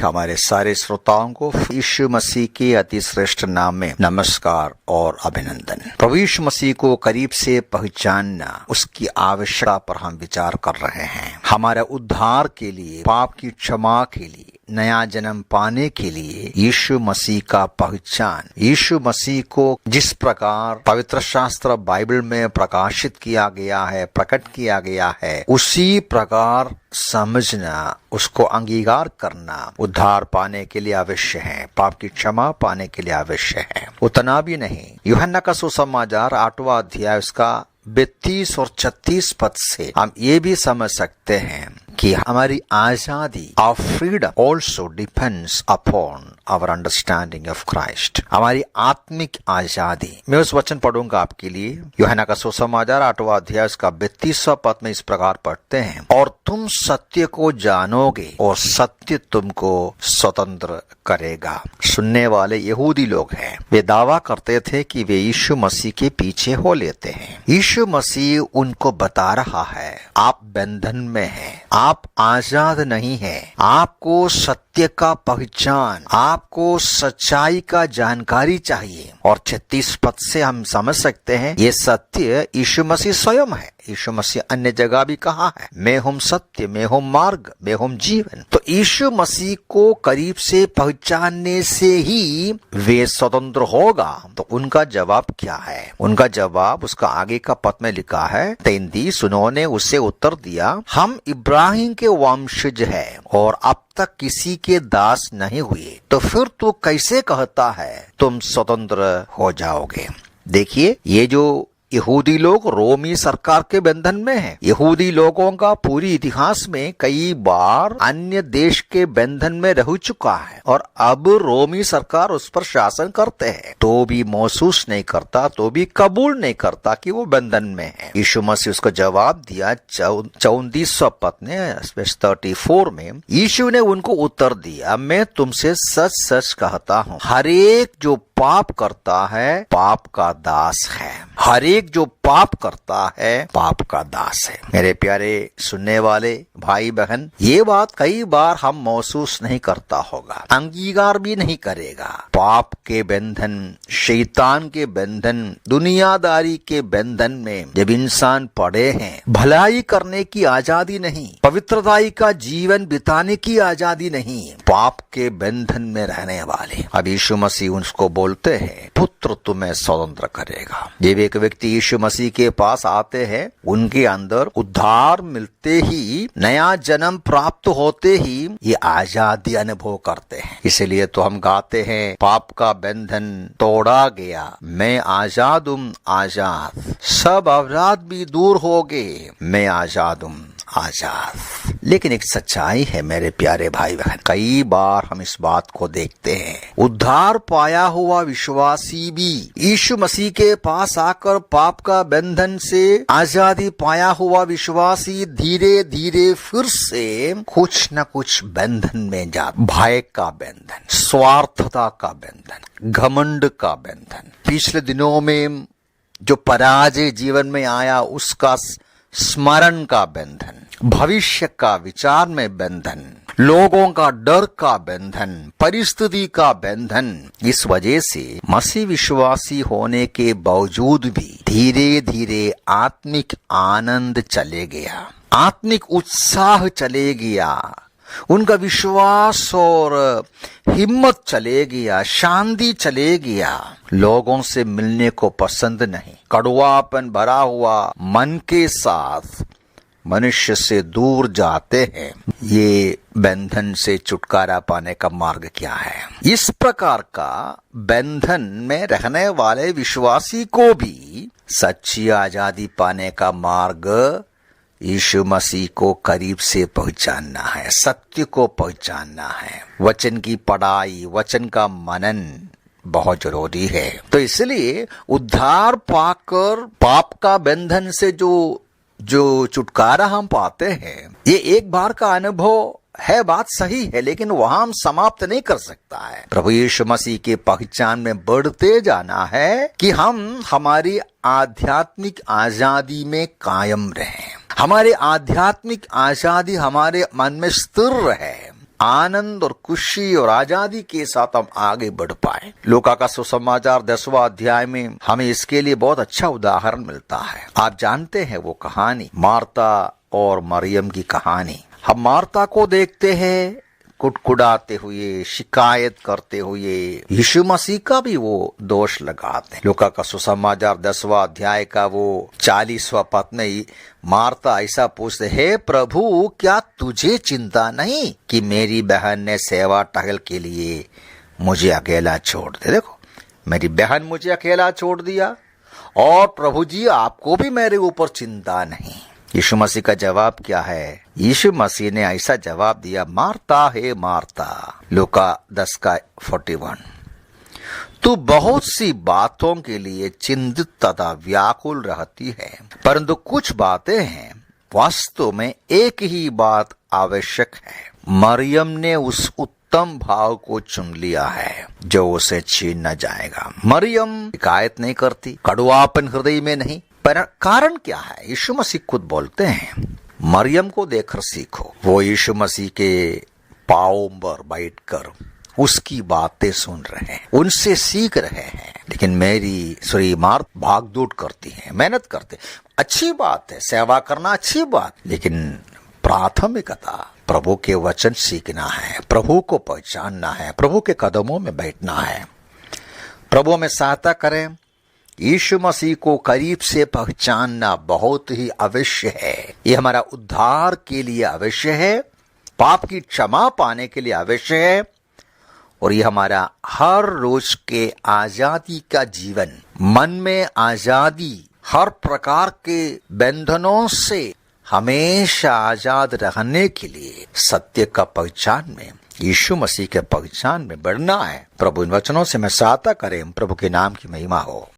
हमारे सारे श्रोताओं को यीशु मसीह के अति श्रेष्ठ नाम में नमस्कार और अभिनंदन। प्रभु यीशु मसीह को करीब से पहचानना, उसकी आवश्यकता पर हम विचार कर रहे हैं। हमारे उद्धार के लिए, पाप की क्षमा के लिए, नया जन्म पाने के लिए यीशु मसीह का पहचान, यीशु मसीह को जिस प्रकार पवित्र शास्त्र बाइबल में प्रकाशित किया गया है, प्रकट किया गया है, उसी प्रकार समझना, उसको अंगीकार करना उद्धार पाने के लिए आवश्य है, पाप की क्षमा पाने के लिए आवश्य है। उतना भी नहीं, यूहन्ना का सुसमाचार 8वां अध्याय उसका 32 और 36 पद से हम ये भी समझ सकते हैं कि हमारी आजादी, our freedom also depends upon our understanding of Christ। हमारी आत्मिक आजादी, मैं उस वचन पढ़ूंगा आपके लिए। यूहन्ना का सुसमाचार 8वां अध्याय उसका 32वां पद में इस प्रकार पढ़ते हैं, और तुम सत्य को जानोगे और सत्य तुमको स्वतंत्र करेगा। सुनने वाले यहूदी लोग हैं, वे दावा करते थे कि वे यीशु मसीह के पीछे हो लेते हैं। यीशु मसीह उनको बता रहा है, आप बंधन में हैं, आप आजाद नहीं हैं, आपको सत्य का पहचान, आपको सच्चाई का जानकारी चाहिए। और 36 पद से हम समझ सकते हैं ये सत्य यीशु मसीह स्वयं है। यीशु मसीह अन्य जगह भी कहा है, मैं हूँ सत्य, मैं हूँ मार्ग, मैं हूँ जीवन। तो यीशु मसीह को करीब से पहचानने से ही वे स्वतंत्र होगा। तो उनका जवाब क्या है? उनका जवाब उसका आगे का पद में लिखा है 33, उन्होंने उससे उत्तर दिया, हम इब्राहिम के वंशज है और अब तक किसी के दास नहीं हुए, तो फिर तू कैसे कहता है तुम स्वतंत्र हो जाओगे? देखिए, ये जो यहूदी लोग रोमी सरकार के बंधन में हैं। यहूदी लोगों का पूरी इतिहास में कई बार अन्य देश के बंधन में रह चुका है और अब रोमी सरकार उस पर शासन करते हैं, तो भी महसूस नहीं करता, तो भी कबूल नहीं करता कि वो बंधन में है। यीशु मसीह उसको जवाब दिया 34वां पद ने 34 में यीशु ने उनको उत्तर दिया, मैं तुमसे सच सच कहता हूँ, हरेक जो पाप करता है पाप का दास है। हरेक जो पाप करता है पाप का दास है। मेरे प्यारे सुनने वाले भाई बहन, ये बात कई बार हम महसूस नहीं करता होगा, अंगीकार भी नहीं करेगा। पाप के बंधन, शैतान के बंधन, दुनियादारी के बंधन में जब इंसान पड़े हैं, भलाई करने की आजादी नहीं, पवित्रताई का जीवन बिताने की आजादी नहीं, पाप के बंधन में रहने वाले। अब यीशु मसीह उसको बोलते हैं, पुत्र तुम्हें स्वतंत्र करेगा। जब एक व्यक्ति यीशु मसीह के पास आते हैं, उनके अंदर उद्धार मिलते ही, नया जन्म प्राप्त होते ही ये आजादी अनुभव करते हैं। इसलिए तो हम गाते हैं, पाप का बंधन तोड़ा गया, मैं आजाद हूँ आजाद, सब अपराध भी दूर हो गए, मैं आजाद हूँ आजाद। लेकिन एक सच्चाई है मेरे प्यारे भाई बहन, कई बार हम इस बात को देखते हैं, उद्धार पाया हुआ विश्वासी भी यीशु मसीह के पास आकर पाप का बंधन से आजादी पाया हुआ विश्वासी धीरे धीरे फिर से कुछ न कुछ बंधन में जा, भय का बंधन, स्वार्थता का बंधन, घमंड का बंधन, पिछले दिनों में जो पराजय जीवन में आया उसका स्मरण का बंधन, भविष्य का विचार में बंधन, लोगों का डर का बंधन, परिस्थिति का बंधन। इस वजह से मसीह विश्वासी होने के बावजूद भी धीरे धीरे आत्मिक आनंद चले गया, आत्मिक उत्साह चले गया, उनका विश्वास और हिम्मत चले गया, शांति चले गया, लोगों से मिलने को पसंद नहीं, कड़वापन भरा हुआ मन के साथ मनुष्य से दूर जाते हैं। ये बंधन से छुटकारा पाने का मार्ग क्या है? इस प्रकार का बंधन में रहने वाले विश्वासी को भी सच्ची आजादी पाने का मार्ग यीशु मसीह को करीब से पहचानना है, सत्य को पहचानना है, वचन की पढ़ाई, वचन का मनन बहुत जरूरी है। तो इसलिए उद्धार पाकर पाप का बंधन से जो छुटकारा हम पाते हैं, ये एक बार का अनुभव है, बात सही है, लेकिन वहां हम समाप्त नहीं कर सकता है। प्रभु यीशु मसीह के पहचान में बढ़ते जाना है कि हम हमारी आध्यात्मिक आजादी में कायम रहें, हमारी आध्यात्मिक आजादी हमारे मन में स्थिर रहे, आनंद और खुशी और आजादी के साथ हम आगे बढ़ पाए। लूका का सुसमाचार 10वां अध्याय में हमें इसके लिए बहुत अच्छा उदाहरण मिलता है। आप जानते हैं वो कहानी, मार्ता और मरियम की कहानी। हम मार्ता को देखते हैं कुटकुटाते हुए, शिकायत करते हुए। यीशु मसीह का भी वो दोष लगाते हैं। लूका का सुसमाचार 10वां अध्याय का वो 40वां पद में मार्ता ऐसा पूछते, हे प्रभु, क्या तुझे चिंता नहीं कि मेरी बहन ने सेवा टहल के लिए मुझे अकेला छोड़ दे। देखो, मेरी बहन मुझे अकेला छोड़ दिया और प्रभु जी आपको भी मेरे ऊपर चिंता नहीं। यीशु मसीह का जवाब क्या है? यीशु मसीह ने ऐसा जवाब दिया, मार्ता हे मार्ता, लूका 10:41, तू बहुत सी बातों के लिए चिंतित तथा व्याकुल रहती है, परंतु कुछ बातें हैं, वास्तव में एक ही बात आवश्यक है। मरियम ने उस उत्तम भाव को चुन लिया है जो उसे छीन न जाएगा। मरियम शिकायत नहीं करती, कड़वापन हृदय में नहीं। पर कारण क्या है? यीशु मसीह खुद बोलते हैं, मरियम को देखकर सीखो। वो यीशु मसीह के पांव पर बैठकर उसकी बातें सुन रहे हैं, उनसे सीख रहे हैं। लेकिन मेरी श्री मार्ता भागदौड़ करती है, मेहनत करते, अच्छी बात है, सेवा करना अच्छी बात, लेकिन प्राथमिकता प्रभु के वचन सीखना है, प्रभु को पहचानना है, प्रभु के कदमों में बैठना है। प्रभु में सहायता करें। यीशु मसीह को करीब से पहचानना बहुत ही अवश्य है। ये हमारा उद्धार के लिए अवश्य है, पाप की क्षमा पाने के लिए अवश्य है, और ये हमारा हर रोज के आजादी का जीवन, मन में आजादी, हर प्रकार के बंधनों से हमेशा आजाद रहने के लिए सत्य का पहचान में, यीशु मसीह के पहचान में बढ़ना है। प्रभु इन वचनों से मैं सहायता करें। प्रभु के नाम की महिमा हो।